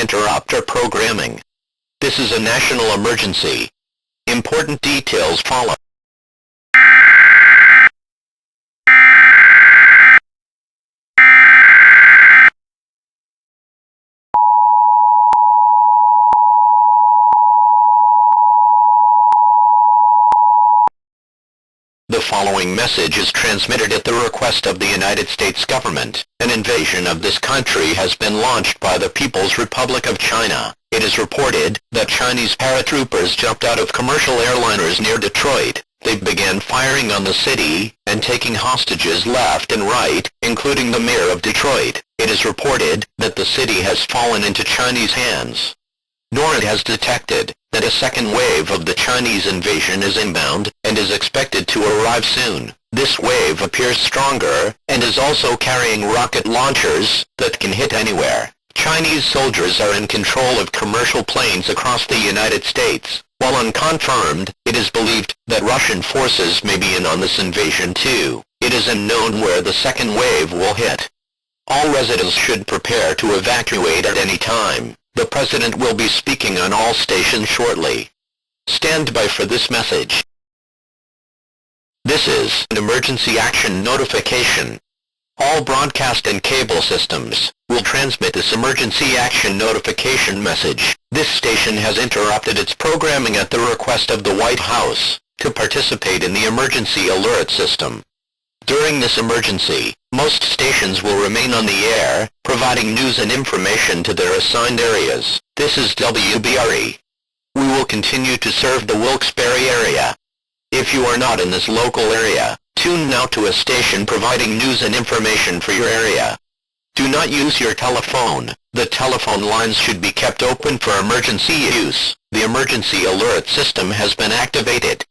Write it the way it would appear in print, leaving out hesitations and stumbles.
interrupter programming. This is a national emergency. Important details follow. The following message is transmitted at the request of the United States government. An invasion of this country has been launched by the People's Republic of China. It is reported that Chinese paratroopers jumped out of commercial airliners near Detroit. They began firing on the city and taking hostages left and right, including the mayor of Detroit. It is reported that the city has fallen into Chinese hands. NORAD has detected that a second wave of the Chinese invasion is inbound and is expected to arrive soon. This wave appears stronger and is also carrying rocket launchers that can hit anywhere. Chinese soldiers are in control of commercial planes across the United States. While unconfirmed, it is believed that Russian forces may be in on this invasion too. It is unknown where the second wave will hit. All residents should prepare to evacuate at any time. The President will be speaking on all stations shortly. Stand by for this message. This is an emergency action notification. All broadcast and cable systems will transmit this emergency action notification message. This station has interrupted its programming at the request of the White House to participate in the emergency alert system. During this emergency, most stations will remain on the air, providing news and information to their assigned areas. This is WBRE. We will continue to serve the Wilkes-Barre area. If you are not in this local area, tune now to a station providing news and information for your area. Do not use your telephone. The telephone lines should be kept open for emergency use. The emergency alert system has been activated.